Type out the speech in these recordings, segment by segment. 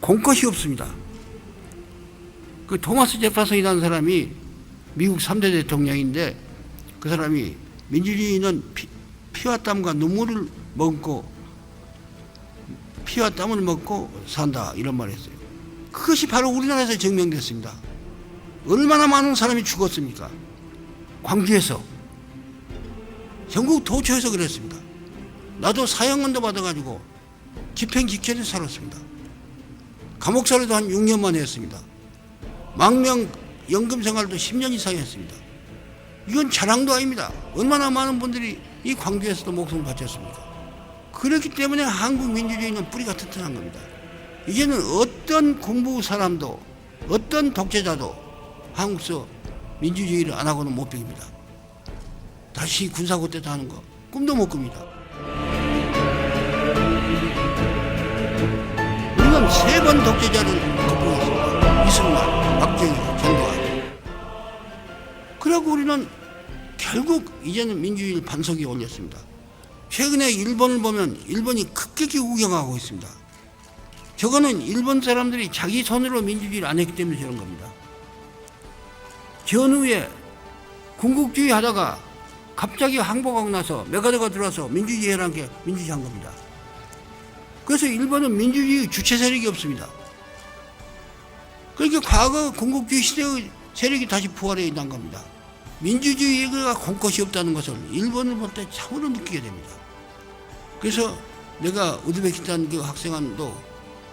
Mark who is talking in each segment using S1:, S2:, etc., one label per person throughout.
S1: 공 것이 없습니다. 그 토마스 제퍼슨이라는 사람이 미국 3대 대통령인데 그 사람이 민주주의는 피와 땀과 눈물을 먹고 피와 땀을 먹고 산다 이런 말을 했어요. 그것이 바로 우리나라에서 증명됐습니다. 얼마나 많은 사람이 죽었습니까? 광주에서, 전국 도처에서 그랬습니다. 나도 사형언도 받아가지고 집행 직전에 살았습니다. 감옥살이도 한 6년 만에 했습니다. 망명 연금 생활도 10년 이상 했습니다. 이건 자랑도 아닙니다. 얼마나 많은 분들이 이 광주에서도 목숨을 바쳤습니까? 그렇기 때문에 한국 민주주의는 뿌리가 튼튼한 겁니다. 이제는 어떤 군부 사람도 어떤 독재자도 한국에서 민주주의를 안 하고는 못 비깁니다. 다시 군사고대도 하는 거 꿈도 못 꿉니다. 우리는 3번 독재자를 극복했습니다. 이승만, 박정희, 전두환. 그리고 우리는 결국 이제는 민주주의를 반석에 올렸습니다. 최근에 일본을 보면 일본이 급격히 우경하고 있습니다. 저거는 일본 사람들이 자기 손으로 민주주의를 안 했기 때문에 저런 겁니다. 전후에 군국주의 하다가 갑자기 항복하고 나서 메가더가 들어와서 민주주의 해라는 게 민주주의 한 겁니다. 그래서 일본은 민주주의 주체 세력이 없습니다. 그러니까 과거 군국주의 시대의 세력이 다시 부활해 난 겁니다. 민주주의가 공것이 없다는 것을 일본을 볼 때 참으로 느끼게 됩니다. 그래서 내가 우즈베키스탄 그 학생한도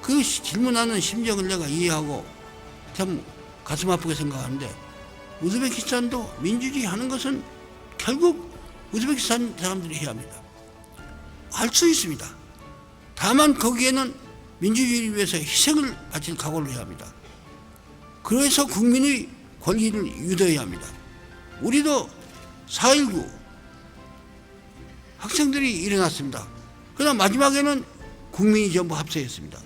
S1: 그 질문하는 심정을 내가 이해하고 참 가슴 아프게 생각하는데, 우즈베키스탄도 민주주의 하는 것은 결국 우즈베키스탄 사람들이 해야 합니다. 할 수 있습니다. 다만 거기에는 민주주의를 위해서 희생을 바칠 각오를 해야 합니다. 그래서 국민의 권리를 유도해야 합니다. 우리도 4.19 학생들이 일어났습니다. 그러나 마지막에는 국민이 전부 합세했습니다.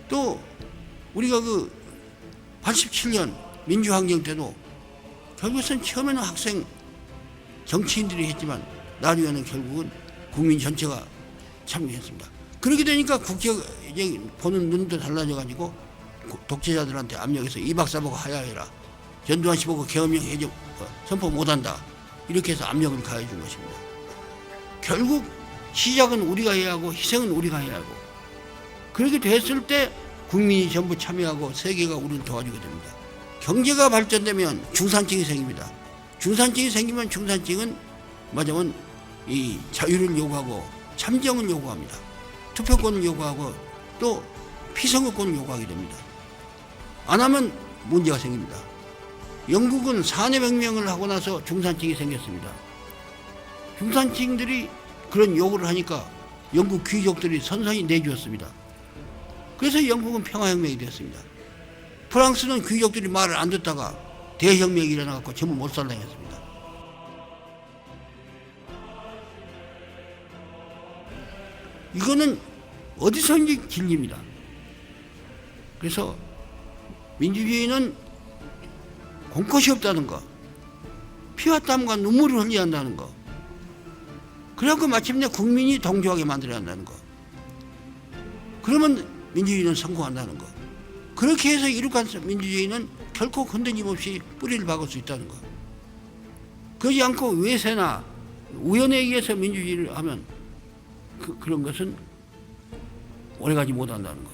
S1: 또 우리가 그 87년 민주항쟁 때도 결국은 처음에는 학생 정치인들이 했지만 나중에는 결국은 국민 전체가 참여했습니다. 그렇게 되니까 국제 보는 눈도 달라져가지고 독재자들한테 압력해서 이박사보고 하야해라, 전두환 씨 보고 계엄령 해적 선포 못한다, 이렇게 해서 압력을 가해준 것입니다. 결국 시작은 우리가 해야 하고 희생은 우리가 해야 하고, 그렇게 됐을 때 국민이 전부 참여하고 세계가 우리를 도와주게 됩니다. 경제가 발전되면 중산층이 생깁니다. 중산층이 생기면 중산층은 말하자면 이 자유를 요구하고 참정을 요구합니다. 투표권을 요구하고 또 피선거권을 요구하게 됩니다. 안 하면 문제가 생깁니다. 영국은 산업혁명을 하고 나서 중산층이 생겼습니다. 중산층들이 그런 요구를 하니까 영국 귀족들이 선선히 내주었습니다. 그래서 영국은 평화혁명이 되었습니다. 프랑스는 귀족들이 말을 안 듣다가 대혁명이 일어나서 전부 못살당했습니다. 이거는 어디서든지 진리입니다. 그래서 민주주의는 공것이 없다는 거, 피와 땀과 눈물을 흘려야 한다는 거, 그래갖고 마침내 국민이 동조하게 만들어야 한다는 거, 그러면 민주주의는 성공한다는 거, 그렇게 해서 이룩한 민주주의는 결코 흔들림 없이 뿌리를 박을 수 있다는 거. 그러지 않고 외세나 우연에 의해서 민주주의를 하면 그런 것은 오래가지 못한다는 거.